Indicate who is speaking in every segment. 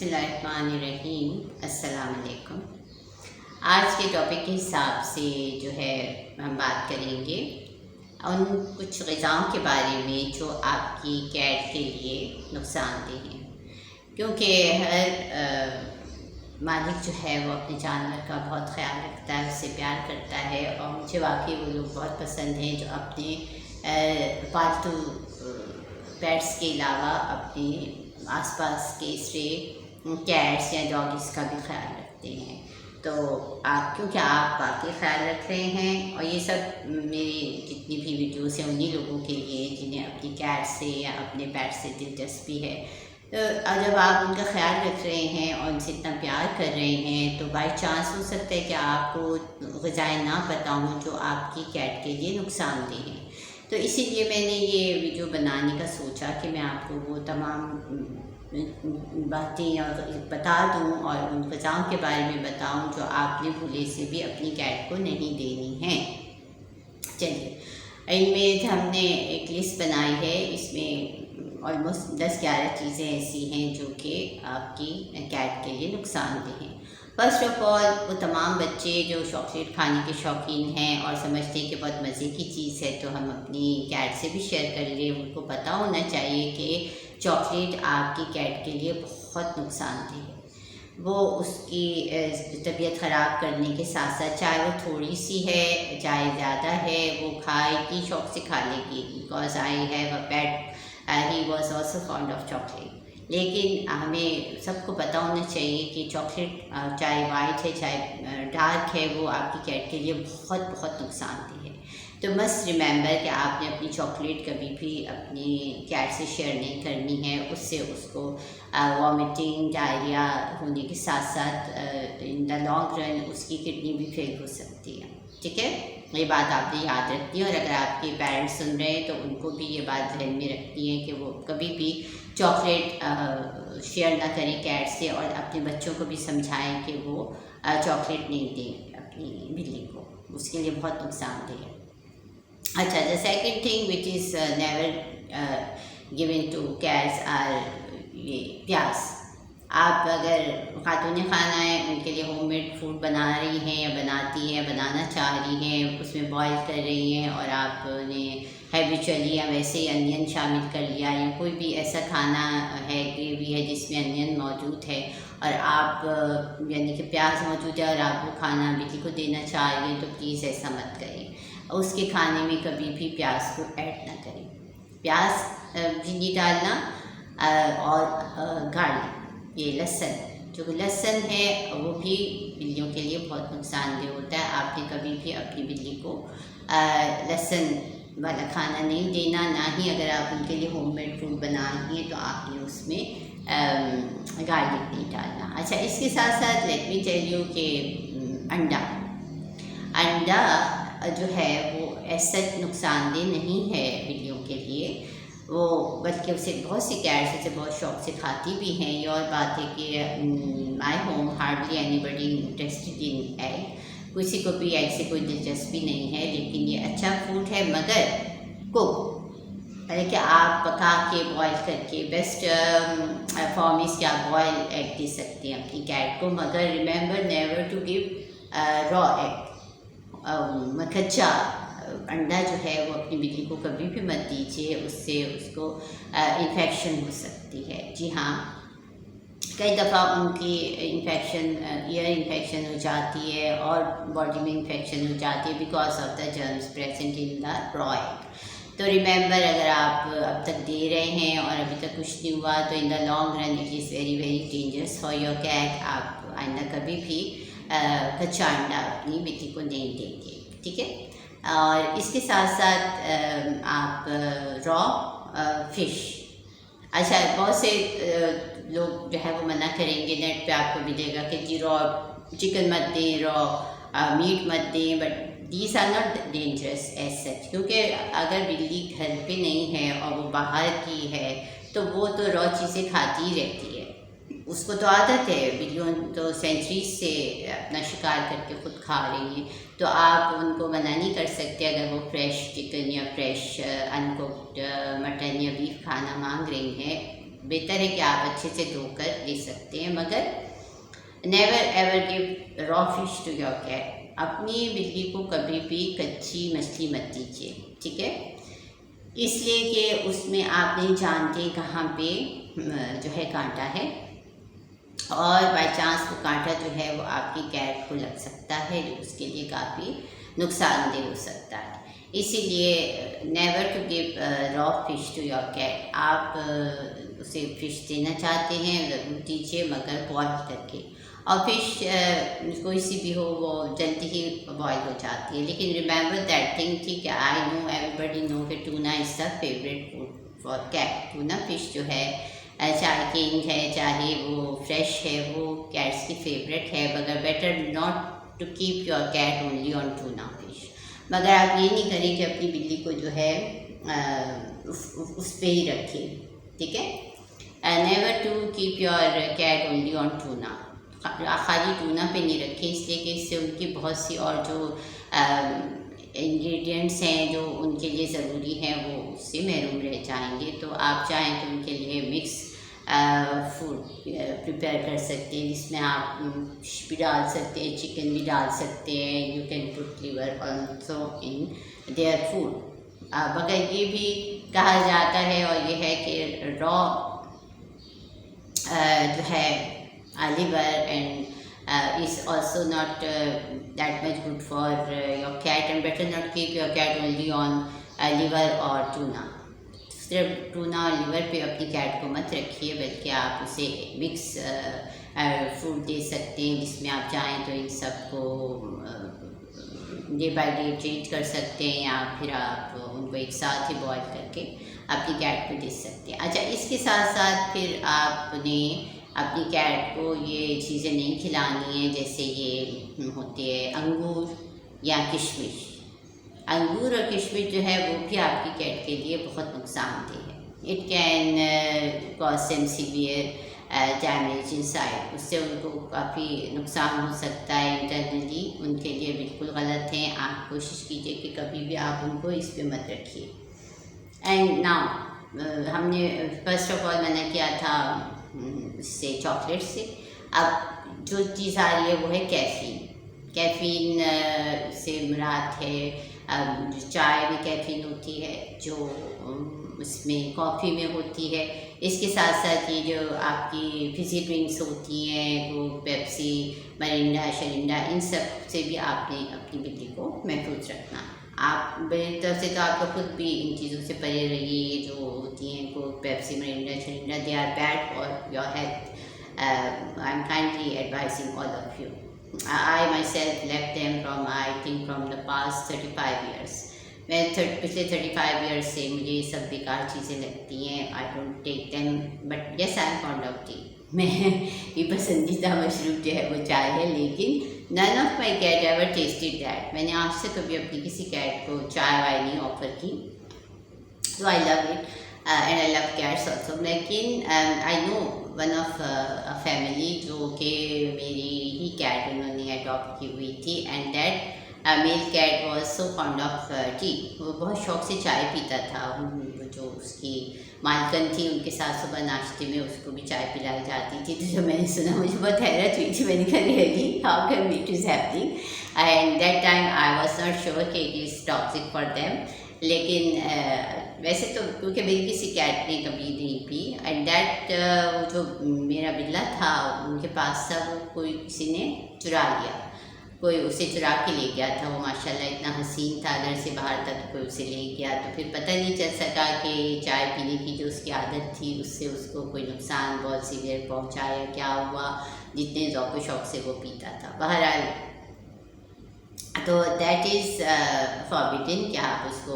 Speaker 1: बिस्मिल्लाहिर्रहमानिर्रहीम। अस्सलाम वालेकुम। आज के टॉपिक के हिसाब से जो है हम बात करेंगे उन कुछ ग़िज़ाओं के बारे में जो आपकी कैट के लिए नुकसानदेह हैं, क्योंकि हर मालिक जो है वो अपने जानवर का बहुत ख़्याल रखता है, उससे प्यार करता है। और मुझे वाकई वो लोग बहुत पसंद हैं जो अपने पालतू पेट्स के अलावा अपने आसपास के स्ट्रे कैट्स या डॉगीज़ का भी ख्याल रखते हैं। तो आप, क्योंकि आप वाकई ख्याल रख रहे हैं, और ये सब मेरी जितनी भी वीडियोस हैं उन्हीं लोगों के लिए जिन्हें अपनी कैट से या अपने पेट से दिलचस्पी है। तो जब आप उनका ख्याल रख रहे हैं और उनसे इतना प्यार कर रहे हैं, तो बाई चांस हो सकता है कि आपको ग़िज़ाएँ ना पता हों जो आपकी कैट के लिए नुकसानदेह हैं। तो इसीलिए मैंने ये वीडियो बनाने का सोचा कि मैं आपको वो तमाम बातें और बता दूं और उन ग़िज़ाओं के बारे में बताऊं जो आपने भूले से भी अपनी कैट को नहीं देनी है। चलिए, इनमें हमने एक लिस्ट बनाई है। इसमें ऑलमोस्ट 10-11 चीज़ें ऐसी हैं जो कि आपकी कैट के लिए नुकसानदेह हैं। फ़र्स्ट ऑफ़ ऑल, वो तमाम बच्चे जो चॉकलेट खाने के शौकीन हैं और समझते हैं कि बहुत मज़े की चीज़ है, तो हम अपनी कैट से भी शेयर कर लें। उनको पता होना चाहिए कि चॉकलेट आपकी कैट के लिए बहुत नुकसानदेह है। वो उसकी तबीयत ख़राब करने के साथ साथ, चाहे वो थोड़ी सी है चाहे ज़्यादा है, वो खाएगी, शौक़ से खा लेगी। Because I have a pet, he was also fond of chocolate. लेकिन हमें सबको पता होना चाहिए कि चॉकलेट चाहे वाइट है चाहे डार्क है, वो आपकी कैट के लिए बहुत बहुत नुकसानदेह है। तो मस्ट रिमेंबर कि आपने अपनी चॉकलेट कभी भी अपनी कैट से शेयर नहीं करनी है। उससे उसको वॉमिटिंग, डायरिया होने के साथ साथ इन द लॉन्ग रन उसकी किडनी भी फेल हो सकती है। ठीक है, ये बात आपने याद रखनी है। और अगर आपके पेरेंट्स सुन रहे हैं तो उनको भी ये बात ध्यान में रखनी है कि वो कभी भी चॉकलेट शेयर ना करें कैट से, और अपने बच्चों को भी समझाएं कि वो चॉकलेट नहीं दें अपनी बिल्ली को, उसके लिए बहुत नुकसानदेह है। अच्छा, the second thing which is never given to cats are ये प्याज। आप अगर खातून खाना है, उनके लिए होममेड फूड बना रही हैं या बनाती हैं, बनाना चाह रही हैं, उसमें बॉईल कर रही हैं, और आपने हैबिचुअली या वैसे ही अनियन शामिल कर लिया, या कोई भी ऐसा खाना है, ग्रेवी है जिसमें अनियन मौजूद है और आप यानी कि प्याज मौजूद है और आप वो खाना बिल्ली को देना चाह रही हैं, तो प्लीज़ ऐसा मत करें। उसके खाने में कभी भी प्याज को ऐड ना करें। प्याज भी नहीं डालना, और गार्लिक, ये लहसुन, जो लहसुन है वो भी बिल्लियों के लिए बहुत नुकसानदेह होता है। आपने कभी भी अपनी बिल्ली को लहसुन वाला खाना नहीं देना, ना ही अगर आप उनके लिए होममेड फूड बना रही हैं तो आपने उसमें गार्लिक नहीं डालना। अच्छा, इसके साथ साथ लेट मी टेल यू कि अंडा जो है वो ऐसा नुकसानदेह नहीं है बिल्लियों के लिए, वो बल्कि उसे बहुत सी कैट्स उसे बहुत शौक़ से खाती भी हैं। ये और बात है कि my home hardly anybody interested in egg, किसी को भी एग से कोई दिलचस्पी नहीं है। लेकिन ये अच्छा फूड है, मगर कुक, यानी कि आप पका के बॉयल करके बेस्ट फॉर्म इसके आप बॉयल एग दे सकते हैं अपनी कैट को। मगर remember never to give raw egg, कच्चा अंडा जो है वो अपनी बिल्ली को कभी भी मत दीजिए, उससे उसको इन्फेक्शन हो सकती है। जी हाँ, कई दफ़ा उनकी इन्फेक्शन, ईयर इन्फेक्शन हो जाती है और बॉडी में इन्फेक्शन हो जाती है because of the germs present in the raw egg. तो रिमेंबर, अगर आप अब तक दे रहे हैं और अभी तक कुछ नहीं हुआ, तो in the long run it is very very dangerous for your cat. आप आइंदा कभी भी कच्चा अंडा अपनी बिल्ली को नहीं देंगे। ठीक है, और इसके साथ साथ आप रॉ फिश, अच्छा, बहुत से लोग जो है वो मना करेंगे, नेट पे आपको मिलेगा कि जी रॉ चिकन मत दें, रॉ मीट मत दें, but these are not dangerous as such. क्योंकि अगर बिल्ली घर पे नहीं है और वो बाहर की है, तो वो तो रॉ चीज़ें खाती ही रहती है, उसको तो आदत है। बिल्लियों तो सेंचुरीज से अपना शिकार करके खुद खा रही हैं, तो आप उनको मना नहीं कर सकते। अगर वो फ्रेश चिकन या फ्रेश अनकुक्ड मटन या बीफ खाना मांग रही हैं, बेहतर है कि आप अच्छे से धोकर दे सकते हैं, मगर never ever give raw fish to your cat. अपनी बिल्ली को कभी भी कच्ची मछली मत दीजिए, ठीक है, इसलिए कि उसमें आप नहीं जानते कहाँ पे जो है कांटा है, और बाय चांस वो कांटा जो है वो आपकी कैट को लग सकता है, जो उसके लिए काफ़ी नुकसानदेह हो सकता है। इसीलिए never to give raw fish to your cat. आप उसे फ़िश देना चाहते हैं ज़रूर दीजिए, मगर बॉयल करके। और फिश कोई सी भी हो वो जल्दी ही बॉयल हो जाती है, लेकिन रिमेंबर दैट थिंग, ठीक है, आई नो एवरीबडी नो कि tuna is the favourite food for cat. Tuna fish जो है चाहे किंग है चाहे वो फ्रेश है, वो कैट्स की फेवरेट है, मगर better not to keep your cat only on tuna fish. मगर आप ये नहीं करें कि अपनी बिल्ली को जो है उस पे ही रखें, ठीक है। Never to keep your cat only on tuna. खाली टूना पे नहीं रखें, इसलिए कि इससे उनकी बहुत सी और जो इंग्रेडिएंट्स हैं जो उनके लिए ज़रूरी हैं वो उससे महरूम रह जाएंगे। तो आप चाहें तो उनके लिए मिक्स फूड प्रिपेयर कर सकते हैं, जिसमें आप फिश भी डाल सकते हैं, चिकन भी डाल सकते हैं। You can put liver also in their food. मगर ये भी कहा जाता है और ये है कि रॉ जो है liver and is also not that much good for your cat, and better not keep your cat only on liver or tuna। सिर्फ टूना और लिवर पे अपनी कैट को मत रखिए, बल्कि आप उसे मिक्स फूड दे सकते हैं, जिसमें आप चाहें तो इन सबको डे बाय डे ट्रीट कर सकते हैं, या फिर आप उनको एक साथ ही बॉयल करके अपनी कैट को दे सकते हैं। अच्छा, इसके साथ साथ फिर आपने अपनी कैट को ये चीज़ें नहीं खिलानी है, जैसे ये होते हैं अंगूर या किशमिश। अंगूर और किशमिश जो है वो भी आपकी कैट के लिए बहुत नुकसानदेह है। It can cause some severe damage inside. उससे उनको काफ़ी नुकसान हो सकता है इंटरनली, उनके लिए बिल्कुल गलत है। आप कोशिश कीजिए कि कभी भी आप उनको इस पे मत रखिए। एंड नाउ हमने फर्स्ट ऑफ ऑल मना किया था इससे, चॉकलेट से। अब जो चीज़ आ रही है वो है कैफ़ीन। कैफ़ीन से मुराद है जो चाय में कैफ़ीन होती है, जो उसमें कॉफ़ी में होती है। इसके साथ साथ ये जो आपकी फिज़ी ड्रिंक्स होती हैं, वो पेप्सी, मरिंडा, शरिंडा, इन सब से भी आपने अपनी बिल्ली को महफूज रखना। आप मेरी तरफ से तो आपको खुद भी इन चीज़ों से परे रहिए। ये जो होती हैं को पेप्सी, मरिंडा, शरिंडा, they are bad for your health. I am kindly advising all of you. I myself left them from, I think, from the past 35 years। मैं पिछले 35 years से मुझे ये सब बेकार चीज़ें लगती हैं। I don't take them, but yes, I am fond of tea। मैं ये पसंदीदा मशरूब जो है वो चाय है, लेकिन none of my cat ever tasted that। मैंने आज से कभी अपनी किसी कैट को चाय वाय नहीं ऑफ़र की। So I love it and I love cats also। लेकिन I know one of a family जो कि मेरी ही कैट उन्होंने अडॉप्ट की हुई थी, and that male cat was so fond of tea. वो बहुत शौक से चाय पीता था। जो उसकी मालकन थी उनके साथ सुबह नाश्ते में उसको भी चाय पिलाई जाती थी। तो जब मैंने सुना मुझे बहुत हैरत हुई थी। मैंने कहा really how can it is happening, and that time I was not sure कि it is toxic for them. लेकिन वैसे तो क्योंकि मेरी किसी कैट ने कभी नहीं पी, एंड दैट वो जो मेरा बिल्ला था उनके पास था, वो कोई किसी ने चुरा लिया, कोई उसे चुरा के ले गया था। वो माशाल्लाह इतना हसीन था, घर से बाहर था तो कोई उसे ले गया। तो फिर पता नहीं चल सका कि चाय पीने की जो उसकी आदत थी उससे उसको कोई नुकसान बहुत सीवियर पहुंचा या क्या हुआ, जितने ज़ौक़ शौक़ से वो पीता था। बहरहाल तो दैट इज़ फॉरबिडन कि आप उसको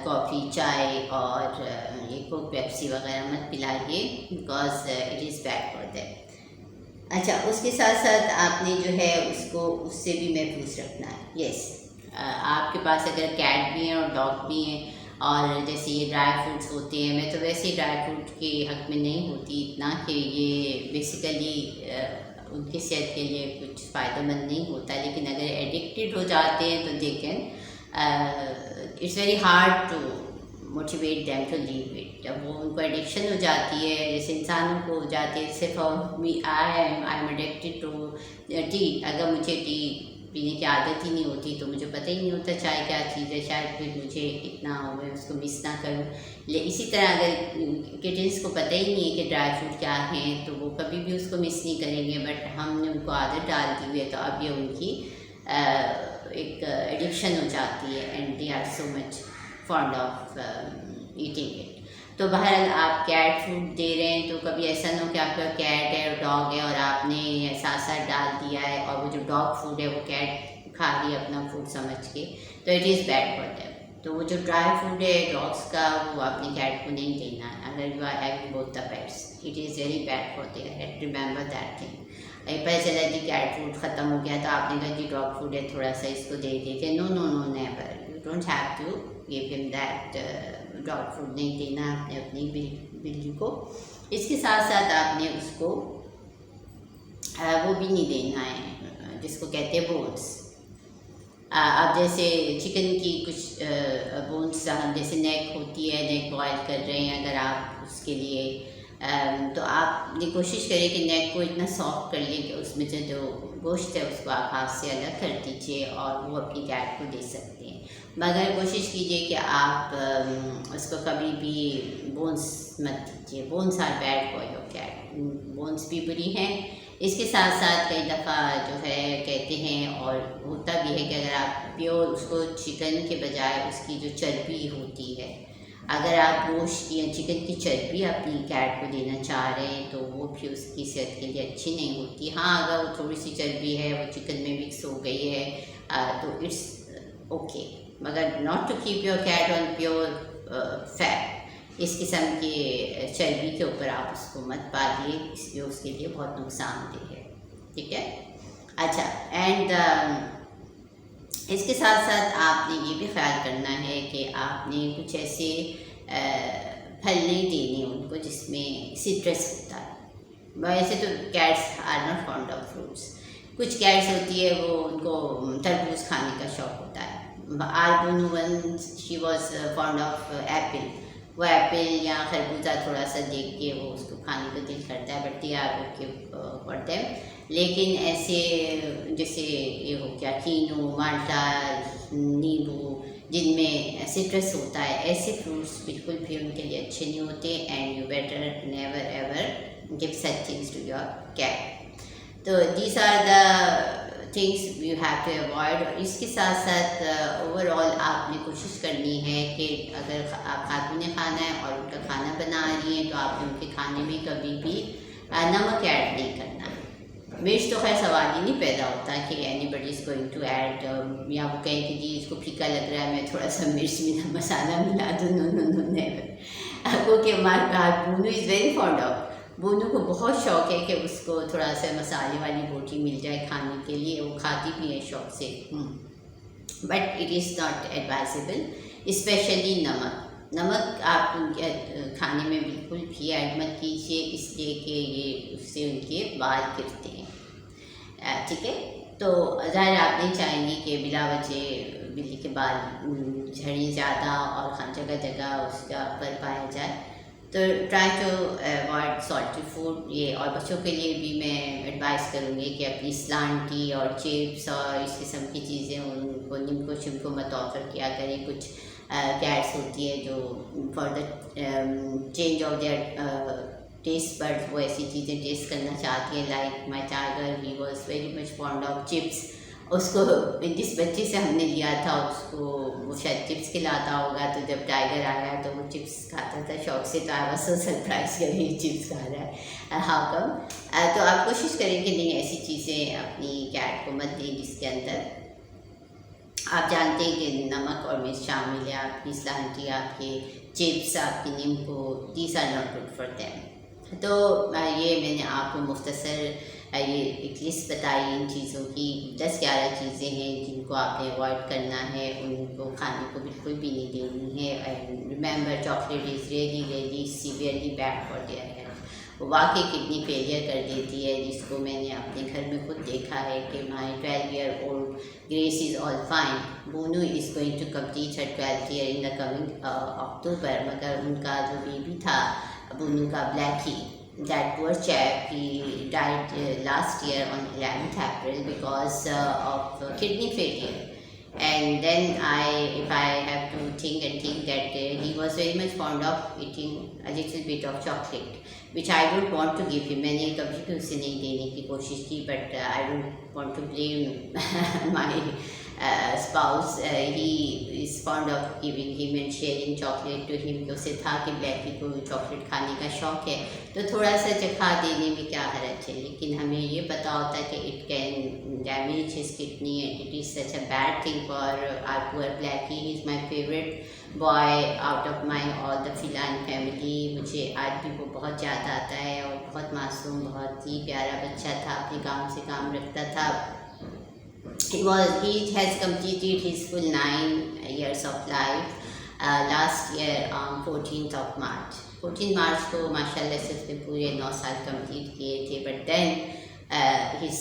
Speaker 1: कॉफ़ी, चाय और ये कोक, पेप्सी वगैरह मत पिलाइए, because it is bad for that. अच्छा, उसके साथ साथ आपने जो है उसको उससे भी महफूज रखना है। यस, आपके पास अगर कैट भी हैं और डॉग भी हैं, और जैसे ये ड्राई फ्रूट्स होते हैं, मैं तो वैसे ही ड्राई फ्रूट के हक़ में नहीं होती इतना कि ये बेसिकली उनकी सेहत के लिए कुछ फ़ायदेमंद नहीं होता, लेकिन अगर एडिक्टेड हो जाते हैं तो they can, it's very hard to motivate them to leave it. जब वो उनको एडिक्शन हो जाती है, जैसे इंसानों को हो जाती है, सिर्फ I am addicted to tea. अगर मुझे टी पीने की आदत ही नहीं होती तो मुझे पता ही नहीं होता चाय क्या चीज़ है, शायद फिर मुझे इतना मैं उसको मिस ना करूँ। इसी तरह अगर किटन्स को पता ही नहीं है कि ड्राई फ्रूट क्या है तो वो कभी भी उसको मिस नहीं करेंगे, बट हमने उनको आदत डाल दी हुई है तो अब ये उनकी एक एडिक्शन हो जाती है and they are so much fond of eating it. तो बहरहाल आप कैट फूड दे रहे हैं तो कभी ऐसा ना हो कि आपका कैट है और डॉग है और आपने साथ साथ डाल दिया है और वो जो डॉग फूड है वो कैट खा रही है अपना फूड समझ के, तो it is bad for them. तो वो जो ड्राई फूड है डॉग्स का वो अपने कैट को नहीं देना है अगर you are having both the pets, it is very bad for their health, remember that thing. पता चला जी कैट फूड ख़त्म हो गया तो आपने कहा जी डॉग फूड है थोड़ा सा इसको दे देते, no no no never, you don't have to give him that dog food, नहीं देना आपने अपनी बिल्ली को। इसके साथ साथ आपने उसको वो भी नहीं देना है जिसको कहते हैं बोन्स। अब जैसे चिकन की कुछ बोन्स जैसे नेक होती है, नेक बॉयल कर रहे हैं अगर आप उसके लिए तो आपने कोशिश करें कि नेक को इतना सॉफ्ट कर लें कि उसमें जो गोश्त है उसको आप हाथ से अलग कर दीजिए और वो अपनी कैट को दे सकते हैं। मगर कोशिश कीजिए कि आप उसको कभी भी बोन्स मत दीजिए, bones are bad for your cat, bones भी बुरी हैं। इसके साथ साथ कई दफ़ा जो है कहते हैं और होता भी है कि अगर आप प्योर उसको चिकन के बजाय उसकी जो चर्बी होती है, अगर आप गोश्त या चिकन की चर्बी अपनी कैट को देना चाह रहे हैं तो वो भी उसकी सेहत के लिए अच्छी नहीं होती। हाँ, अगर वो थोड़ी सी चर्बी है वो चिकन में मिक्स हो गई है तो इट्स ओके, मगर not to keep your cat on pure fat. इस किस्म की चर्बी के ऊपर आप उसको मत पालिए, इसलिए उसके लिए बहुत नुकसानदेह है, ठीक है। अच्छा, एंड इसके साथ साथ आपने ये भी ख्याल करना है कि आपने कुछ ऐसे फल नहीं देने उनको जिसमें सिट्रस होता है। वैसे तो cats are not fond of fruits, कुछ कैट्स होती है वो उनको तरबूज खाने का शौक़ होता है। आरबूनू when she was fond of apple, वो एप्पल या खरबूजा थोड़ा सा देख के वो उसको खाने का दिल करता है, but they are okay for them. लेकिन ऐसे जैसे ये हो गया कीनू, माल्टा, नींबू जिनमें सिट्रस होता है, ऐसे फ्रूट्स बिल्कुल भी उनके लिए अच्छे नहीं होते and you better never ever give such things to your cat. तो these are the things you have to avoid. और इसके साथ साथ ओवरऑल आपने कोशिश करनी है कि अगर आप खातून ने खाना है और उनका खाना बना रही हैं तो आपने उनके खाने में कभी भी नमक ऐड नहीं करना है। मिर्च तो खैर सवाल ही नहीं पैदा होता कि anybody is going to add, या वो कहें कि जी इसको फीका लग रहा है मैं थोड़ा सा मिर्च में मसाला मिला दूँ, no no no never. Okay, Bonu is very fond of, Bonu को बहुत शौक़ है कि उसको थोड़ा सा मसाले वाली रोटी मिल जाए खाने के लिए, वो खाती भी है शौक़ से, but it is not advisable. Specially नमक आप उनके खाने में बिल्कुल भी ऐड मत कीजिए, इसलिए कि ये उससे उनके बाल गिरते हैं, ठीक है। तो ज़ाहिर आप नहीं चाहेंगे कि बिला वजह बिल्ली के बाल झड़ें ज़्यादा और जगह जगह उसका पर पाया जाए, तो try to avoid salty food. ये और बच्चों के लिए भी मैं एडवाइस करूँगी कि अपनी स्लांटी और चिप्स और इस किस्म की चीज़ें उनको निम्को शिमको मत ऑफर किया करें। कुछ कैट्स होती है जो for the change of their taste buds वो ऐसी चीज़ें टेस्ट करना चाहती है, like my tiger he was very much fond of chips. उसको जिस बच्चे से हमने लिया था उसको वो शायद चिप्स खिलाता होगा, तो जब टाइगर आया तो वो चिप्स खाता था शौक से, तो आई वाज सो सरप्राइज कि ये चिप्स खा रहा है, हाउ कम। तो आप कोशिश करें कि नहीं ऐसी चीज़ें अपनी कैट को मत दें जिसके अंदर आप जानते हैं कि नमक और मिर्च शामिल है, आपकी स्लांटी, आपके चिप्स, आपकी नींबू, these are not good for them. तो ये मैंने आपको मुख्तसर ये एक लिस्ट बताई इन चीज़ों की, 10-11 चीज़ें हैं जिनको आपने अवॉइड करना है, उनको खाने को बिल्कुल भी नहीं देनी है। And remember chocolate is really really severely bad for their health. वाकई किडनी फेलियर कर देती है, जिसको मैंने अपने घर में खुद देखा है कि my 12-year-old Grace is all fine, Bonu is going to complete her 12th year in the coming October, मगर उनका जो बेबी था बोनू का, Blackie, that poor chap, he died last year on 11th April because of kidney failure. And then if I have to think that he was very much fond of eating a little bit of chocolate, which I don't want to give him. मैंने कभी भी उसे नहीं देने की कोशिश की, but I don't want to blame my spouse. He is fond of giving him and sharing chocolate to him, कि उसे था कि ब्लैकी को चॉकलेट खाने का शौक़ है, तो थोड़ा सा चखा देने में क्या हर्ज है। लेकिन हमें ये पता होता है कि it can damage his kidney and it is such a bad thing for our poor Blackie. He is my favourite boy out of my all the feline family. मुझे आज भी वो बहुत याद आता है, और बहुत मासूम, बहुत ही प्यारा बच्चा था, अपने काम से काम रखता था। He has completed his full 9 years of life last year on 14th of March. 14 मार्च को माशाल्लाह से उसने पूरे 9 साल कंप्लीट किए थे, but then his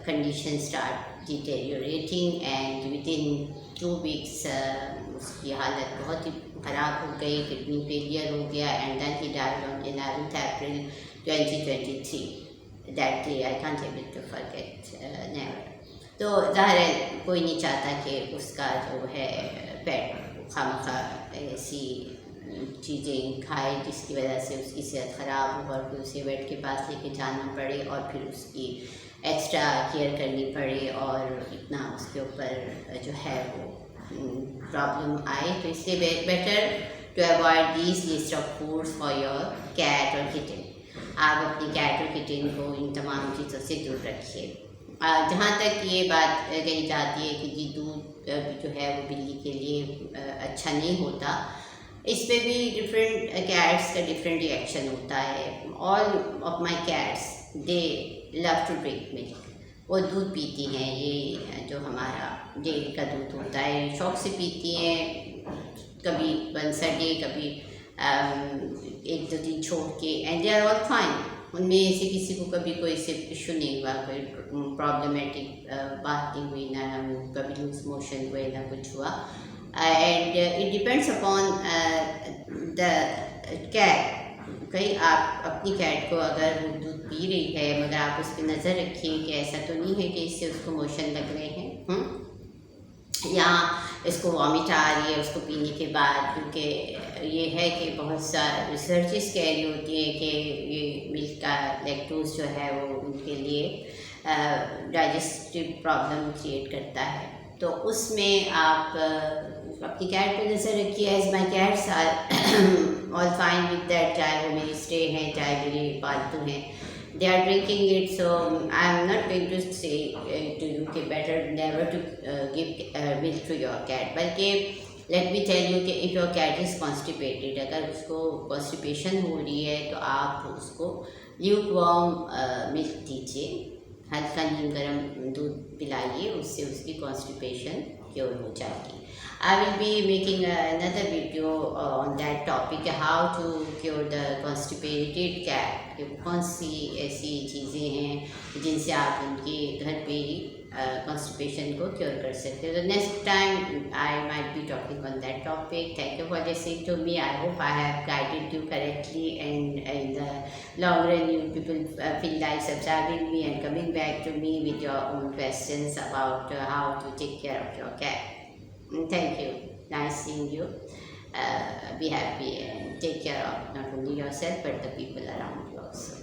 Speaker 1: condition start deteriorating and within 2 weeks उसकी हालत बहुत ही ख़राब हो गई, किडनी फेलियर हो गया, and then he died on 11th April 2023. That day I can't able to forget, never. तो ज़ाहिर है कोई नहीं चाहता कि उसका जो है पेट खामखा ऐसी चीज़ें खाए जिसकी वजह से उसकी सेहत ख़राब हो और फिर उसे वेट के पास लेके जाना पड़े और फिर उसकी एक्स्ट्रा केयर करनी पड़े और इतना उसके ऊपर जो है वो प्रॉब्लम आए। तो इसलिए better to avoid this list of foods for your cat और किटन। आप अपनी कैट और किटन को इन तमाम चीज़ों से दूर रखिए। जहाँ तक ये बात कही जाती है कि जी दूध जो है वो बिल्ली के लिए अच्छा नहीं होता, इस पे भी डिफरेंट कैट्स का डिफरेंट रिएक्शन होता है। All of my cats they love to drink milk, वो दूध पीती हैं, ये जो हमारा डेयरी का दूध होता है शौक़ से पीती हैं, कभी वंस अ डे, कभी 1-2 दिन छोड़ के, and they are all fine. उनमें से किसी को कभी कोई से इशू नहीं हुआ, कोई प्रॉब्लमेटिक बात नहीं हुई, ना कभी लूज मोशन हुए, ना कुछ हुआ। And it depends upon the cat. कहीं आप अपनी कैट को अगर वो दूध पी रही है मगर आप उस पर नज़र रखिए कि ऐसा तो नहीं है कि इससे उसको मोशन लग रहे हैं या इसको वॉमिट आ रही है उसको पीने के बाद, क्योंकि ये है कि बहुत सारी रिसर्चेस कह रही होती है कि ये मिल्क का लैक्टोज जो है वो उनके लिए डाइजेस्टिव प्रॉब्लम क्रिएट करता है। तो उसमें आप अपनी कैट पे नज़र रखिए। As my cats are all fine with that, चाहे वो मेरी स्टे हैं चाहे मेरी पालतू हैं, they are drinking it. So I am not going to say to you कि better never to give milk to your cat, बल्कि let me tell you कि if your cat is constipated, अगर उसको constipation हो रही है तो आप उसको lukewarm milk दीजिए, हल्का नीम गर्म दूध पिलाइए, उससे उसकी constipation क्योर हो जाएगी। I will be making another video on that topic, how to cure the constipated cat, कि कौन सी ऐसी चीज़ें हैं जिनसे आप उनके घर पे ही constipation को क्योर कर सकते हो। तो next time I might be talking on that topic. Thank you for listening to me. I hope I have guided you correctly, and in the long run you people feel like subscribing me and coming back to me with your own questions about how to take care of your cat. Thank you. Nice seeing you. Be happy and take care of not only yourself but the people around you also.